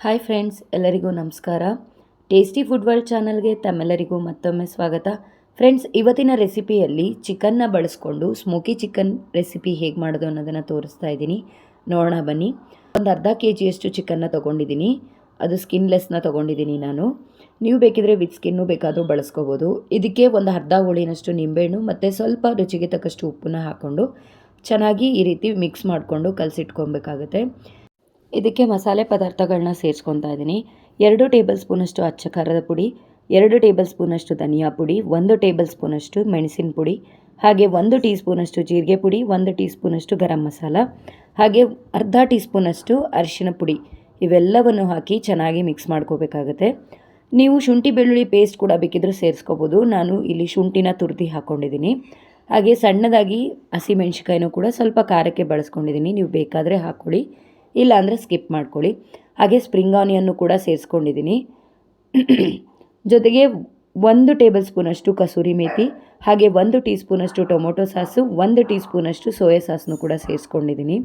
Hi friends, ಎಲ್ಲರಿಗೂ ನಮಸ್ಕಾರ. Tasty food world ಚಾನಲ್ಗೆ ತಮ್ಮೆಲ್ಲರಿಗೂ ಮತ್ತೊಮ್ಮೆ ಸ್ವಾಗತ. ಫ್ರೆಂಡ್ಸ್, ಇವತ್ತಿನ ರೆಸಿಪಿಯಲ್ಲಿ ಚಿಕನ್ನ ಬಳಸ್ಕೊಂಡು ಸ್ಮೋಕಿ ಚಿಕನ್ ರೆಸಿಪಿ ಹೇಗೆ ಮಾಡೋದು ಅನ್ನೋದನ್ನು ತೋರಿಸ್ತಾ ಇದ್ದೀನಿ. ನೋಡೋಣ ಬನ್ನಿ. ಒಂದು ಅರ್ಧ KGಯಷ್ಟು ಚಿಕನ್ನ ತೊಗೊಂಡಿದ್ದೀನಿ. ಅದು ಸ್ಕಿನ್ಲೆಸ್ನ ತೊಗೊಂಡಿದ್ದೀನಿ ನಾನು. ನೀವು ಬೇಕಿದ್ರೆ ವಿತ್ ಸ್ಕಿನ್ನು ಬೇಕಾದರೂ ಬಳಸ್ಕೋಬೋದು. ಇದಕ್ಕೆ ಒಂದು ಅರ್ಧ ಹೋಳಿನಷ್ಟು ನಿಂಬೆಹಣ್ಣು ಮತ್ತು ಸ್ವಲ್ಪ ರುಚಿಗೆ ತಕ್ಕಷ್ಟು ಉಪ್ಪನ್ನ ಹಾಕ್ಕೊಂಡು ಚೆನ್ನಾಗಿ ಈ ರೀತಿ ಮಿಕ್ಸ್ ಮಾಡಿಕೊಂಡು ಕಲಸಿಟ್ಕೊಬೇಕಾಗುತ್ತೆ. ಇದಕ್ಕೆ ಮಸಾಲೆ ಪದಾರ್ಥಗಳನ್ನ ಸೇರಿಸ್ಕೊತಾ ಇದ್ದೀನಿ. 2 ಟೇಬಲ್ ಸ್ಪೂನಷ್ಟು ಅಚ್ಚ ಖಾರದ ಪುಡಿ, 2 ಟೇಬಲ್ ಸ್ಪೂನಷ್ಟು ಧನಿಯಾ ಪುಡಿ, 1 ಟೇಬಲ್ ಸ್ಪೂನಷ್ಟು ಮೆಣಸಿನ ಪುಡಿ, ಹಾಗೆ 1 ಟೀ ಸ್ಪೂನಷ್ಟು ಜೀರಿಗೆ ಪುಡಿ, 1 ಟೀ ಸ್ಪೂನಷ್ಟು ಗರಂ ಮಸಾಲ, ಹಾಗೆ ಅರ್ಧ ಟೀ ಸ್ಪೂನಷ್ಟು ಅರಿಶಿನ ಪುಡಿ. ಇವೆಲ್ಲವನ್ನು ಹಾಕಿ ಚೆನ್ನಾಗಿ ಮಿಕ್ಸ್ ಮಾಡ್ಕೋಬೇಕಾಗುತ್ತೆ. ನೀವು ಶುಂಠಿ ಬೆಳ್ಳುಳ್ಳಿ ಪೇಸ್ಟ್ ಕೂಡ ಬೇಕಿದ್ರೂ ಸೇರಿಸ್ಕೋಬೋದು. ನಾನು ಇಲ್ಲಿ ಶುಂಠಿನ ತುರಿದು ಹಾಕ್ಕೊಂಡಿದ್ದೀನಿ. ಹಾಗೆ ಸಣ್ಣದಾಗಿ ಹಸಿಮೆಣ್ಸಿಕಾಯಿನೂ ಕೂಡ ಸ್ವಲ್ಪ ಖಾರಕ್ಕೆ ಬಳಸ್ಕೊಂಡಿದ್ದೀನಿ. ನೀವು ಬೇಕಾದರೆ ಹಾಕ್ಕೊಳ್ಳಿ, ಇಲ್ಲ ಅಂದರೆ ಸ್ಕಿಪ್ ಮಾಡ್ಕೊಳ್ಳಿ. ಹಾಗೆ ಸ್ಪ್ರಿಂಗ್ ಆನಿಯನ್ನು ಕೂಡ ಸೇರಿಸ್ಕೊಂಡಿದ್ದೀನಿ. ಜೊತೆಗೆ 1 ಟೇಬಲ್ ಸ್ಪೂನಷ್ಟು ಕಸೂರಿ ಮೇಥಿ, ಹಾಗೆ 1 ಟೀ ಸ್ಪೂನಷ್ಟು ಟೊಮೊಟೊ ಸಾಸು, 1 ಟೀ ಸ್ಪೂನಷ್ಟು ಸೋಯಾ ಸಾಸನ್ನು ಕೂಡ ಸೇರಿಸ್ಕೊಂಡಿದ್ದೀನಿ.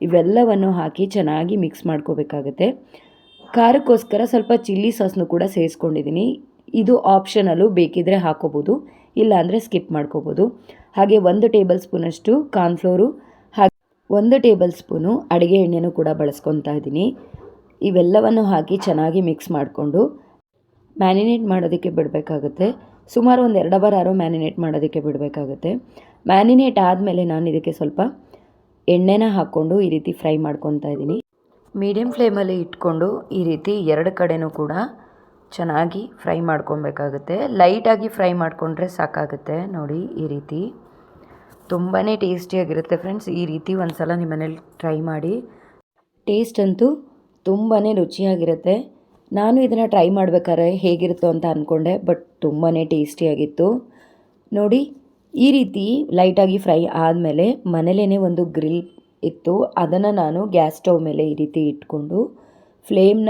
ಇವೆಲ್ಲವನ್ನು ಹಾಕಿ ಚೆನ್ನಾಗಿ ಮಿಕ್ಸ್ ಮಾಡ್ಕೋಬೇಕಾಗುತ್ತೆ. ಖಾರಕ್ಕೋಸ್ಕರ ಸ್ವಲ್ಪ ಚಿಲ್ಲಿ ಸಾಸನ್ನು ಕೂಡ ಸೇರಿಸ್ಕೊಂಡಿದ್ದೀನಿ. ಇದು ಆಪ್ಷನಲ್ಲು, ಬೇಕಿದ್ದರೆ ಹಾಕೋಬೋದು, ಇಲ್ಲ ಅಂದರೆ ಸ್ಕಿಪ್ ಮಾಡ್ಕೋಬೋದು. ಹಾಗೆ 1 ಟೇಬಲ್ ಸ್ಪೂನಷ್ಟು ಕಾರ್ನ್ಫ್ಲೋರು, 1 ಟೇಬಲ್ ಸ್ಪೂನು ಅಡುಗೆ ಎಣ್ಣೆನೂ ಕೂಡ ಬಳಸ್ಕೊತಾ ಇದ್ದೀನಿ. ಇವೆಲ್ಲವನ್ನು ಹಾಕಿ ಚೆನ್ನಾಗಿ ಮಿಕ್ಸ್ ಮಾಡಿಕೊಂಡು ಮ್ಯಾರಿನೇಟ್ ಮಾಡೋದಕ್ಕೆ ಬಿಡಬೇಕಾಗುತ್ತೆ. ಸುಮಾರು ಒಂದು 2 ಅವರ್ ಮ್ಯಾರಿನೇಟ್ ಮಾಡೋದಕ್ಕೆ ಬಿಡಬೇಕಾಗುತ್ತೆ. ಮ್ಯಾರಿನೇಟ್ ಆದಮೇಲೆ ನಾನು ಇದಕ್ಕೆ ಸ್ವಲ್ಪ ಎಣ್ಣೆನ ಹಾಕ್ಕೊಂಡು ಈ ರೀತಿ ಫ್ರೈ ಮಾಡ್ಕೊತಾ ಇದ್ದೀನಿ. ಮೀಡಿಯಮ್ ಫ್ಲೇಮಲ್ಲಿ ಇಟ್ಕೊಂಡು ಈ ರೀತಿ 2 ಕಡೆನೂ ಕೂಡ ಚೆನ್ನಾಗಿ ಫ್ರೈ ಮಾಡ್ಕೊಬೇಕಾಗುತ್ತೆ. ಲೈಟಾಗಿ ಫ್ರೈ ಮಾಡಿಕೊಂಡ್ರೆ ಸಾಕಾಗುತ್ತೆ. ನೋಡಿ, ಈ ರೀತಿ ತುಂಬಾ ಟೇಸ್ಟಿಯಾಗಿರುತ್ತೆ ಫ್ರೆಂಡ್ಸ್. ಈ ರೀತಿ ಒಂದು ಸಲ ನಿಮ್ಮ ಮನೇಲಿ ಟ್ರೈ ಮಾಡಿ. ಟೇಸ್ಟ್ ಅಂತೂ ತುಂಬಾ ರುಚಿಯಾಗಿರುತ್ತೆ. ನಾನು ಇದನ್ನು ಟ್ರೈ ಮಾಡ್ಬೇಕಾದ್ರೆ ಹೇಗಿರುತ್ತೋ ಅಂತ ಅಂದ್ಕೊಂಡೆ, ಬಟ್ ತುಂಬಾ ಟೇಸ್ಟಿಯಾಗಿತ್ತು. ನೋಡಿ, ಈ ರೀತಿ ಲೈಟಾಗಿ ಫ್ರೈ ಆದಮೇಲೆ ಮನೇಲೇ ಒಂದು ಗ್ರಿಲ್ ಇತ್ತು. ಅದನ್ನು ನಾನು ಗ್ಯಾಸ್ ಸ್ಟವ್ ಮೇಲೆ ಈ ರೀತಿ ಇಟ್ಕೊಂಡು ಫ್ಲೇಮ್ನ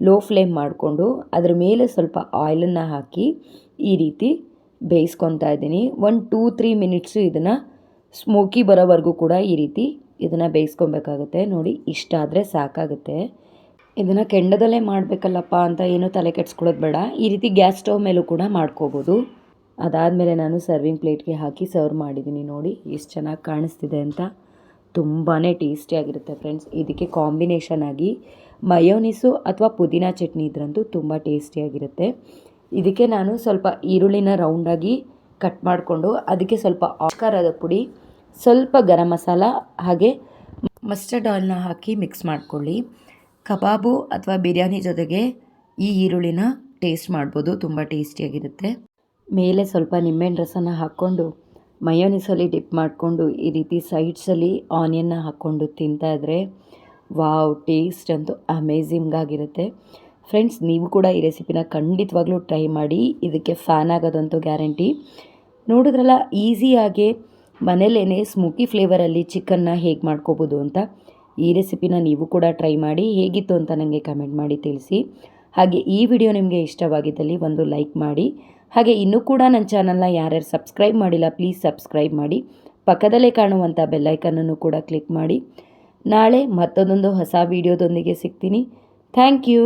ಲೋ ಫ್ಲೇಮ್ ಮಾಡಿಕೊಂಡು ಅದ್ರ ಮೇಲೆ ಸ್ವಲ್ಪ ಆಯಿಲನ್ನು ಹಾಕಿ ಈ ರೀತಿ ಬೇಯಿಸ್ಕೊತಾ ಇದ್ದೀನಿ. 1-2-3 ಮಿನಿಟ್ಸು ಇದನ್ನು ಸ್ಮೋಕಿ ಬರೋವರೆಗೂ ಕೂಡ ಈ ರೀತಿ ಇದನ್ನು ಬೇಯಿಸ್ಕೊಬೇಕಾಗುತ್ತೆ. ನೋಡಿ, ಇಷ್ಟ ಆದರೆ ಸಾಕಾಗುತ್ತೆ. ಇದನ್ನು ಕೆಂಡದಲ್ಲೇ ಮಾಡಬೇಕಲ್ಲಪ್ಪ ಅಂತ ಏನೂ ತಲೆ ಕೆಡಿಸ್ಕೊಳ್ಳೋದು ಬೇಡ. ಈ ರೀತಿ ಗ್ಯಾಸ್ ಸ್ಟವ್ ಮೇಲೂ ಕೂಡ ಮಾಡ್ಕೋಬೋದು. ಅದಾದಮೇಲೆ ನಾನು ಸರ್ವಿಂಗ್ ಪ್ಲೇಟ್ಗೆ ಹಾಕಿ ಸರ್ವ್ ಮಾಡಿದ್ದೀನಿ. ನೋಡಿ ಎಷ್ಟು ಚೆನ್ನಾಗಿ ಕಾಣಿಸ್ತಿದೆ ಅಂತ. ತುಂಬಾ ಟೇಸ್ಟಿಯಾಗಿರುತ್ತೆ ಫ್ರೆಂಡ್ಸ್. ಇದಕ್ಕೆ ಕಾಂಬಿನೇಷನ್ ಆಗಿ ಮಯೋನೀಸು ಅಥವಾ ಪುದೀನ ಚಟ್ನಿ ಇದ್ರಂತೂ ತುಂಬ ಟೇಸ್ಟಿಯಾಗಿರುತ್ತೆ. ಇದಕ್ಕೆ ನಾನು ಸ್ವಲ್ಪ ಈರುಳ್ಳಿನ ರೌಂಡಾಗಿ ಕಟ್ ಮಾಡಿಕೊಂಡು ಅದಕ್ಕೆ ಸ್ವಲ್ಪ ಖಾರದ ಪುಡಿ, ಸ್ವಲ್ಪ ಗರಂ ಮಸಾಲ, ಹಾಗೆ ಮಸ್ಟರ್ಡ್ ಆಯಿಲ್ನ ಹಾಕಿ ಮಿಕ್ಸ್ ಮಾಡ್ಕೊಳ್ಳಿ. ಕಬಾಬು ಅಥವಾ ಬಿರಿಯಾನಿ ಜೊತೆಗೆ ಈ ಈರುಳ್ಳಿನ ಟೇಸ್ಟ್ ಮಾಡ್ಬೋದು, ತುಂಬ ಟೇಸ್ಟಿಯಾಗಿರುತ್ತೆ. ಮೇಲೆ ಸ್ವಲ್ಪ ನಿಂಬೆಹಣ್ಣು ರಸನ ಹಾಕ್ಕೊಂಡು ಮಯೋನೀಸಲ್ಲಿ ಡಿಪ್ ಮಾಡಿಕೊಂಡು ಈ ರೀತಿ ಸೈಡ್ಸಲ್ಲಿ ಆನಿಯನ್ನ ಹಾಕ್ಕೊಂಡು ತಿಂತಾಯಿದ್ರೆ ವಾವ್, ಟೇಸ್ಟ್ ಅಂತೂ ಅಮೇಝಿಂಗ್ ಆಗಿರುತ್ತೆ. ಫ್ರೆಂಡ್ಸ್, ನೀವು ಕೂಡ ಈ ರೆಸಿಪಿನ ಖಂಡಿತವಾಗ್ಲೂ ಟ್ರೈ ಮಾಡಿ. ಇದಕ್ಕೆ ಫ್ಯಾನ್ ಆಗೋದಂತೂ ಗ್ಯಾರಂಟಿ. ನೋಡಿದ್ರಲ್ಲ, ಈಸಿಯಾಗಿ ಮನೇಲೇ ಸ್ಮೋಕಿ ಫ್ಲೇವರಲ್ಲಿ ಚಿಕನ್ನ ಹೇಗೆ ಮಾಡ್ಕೋಬೋದು ಅಂತ. ಈ ರೆಸಿಪಿನ ನೀವು ಕೂಡ ಟ್ರೈ ಮಾಡಿ. ಹೇಗಿತ್ತು ಅಂತ ನನಗೆ ಕಮೆಂಟ್ ಮಾಡಿ ತಿಳಿಸಿ. ಹಾಗೆ ಈ ವಿಡಿಯೋ ನಿಮಗೆ ಇಷ್ಟವಾಗಿದ್ದಲ್ಲಿ ಒಂದು ಲೈಕ್ ಮಾಡಿ. ಹಾಗೆ ಇನ್ನೂ ಕೂಡ ನನ್ನ ಚಾನಲ್ನ ಯಾರ್ಯಾರು ಸಬ್ಸ್ಕ್ರೈಬ್ ಮಾಡಿಲ್ಲ, ಪ್ಲೀಸ್ ಸಬ್ಸ್ಕ್ರೈಬ್ ಮಾಡಿ. ಪಕ್ಕದಲ್ಲೇ ಕಾಣುವಂಥ ಬೆಲ್ಲೈಕನ್ನನ್ನು ಕೂಡ ಕ್ಲಿಕ್ ಮಾಡಿ. ನಾಳೆ ಮತ್ತೊಂದು ಹೊಸ ವಿಡಿಯೋದೊಂದಿಗೆ ಸಿಗ್ತೀನಿ. Thank you.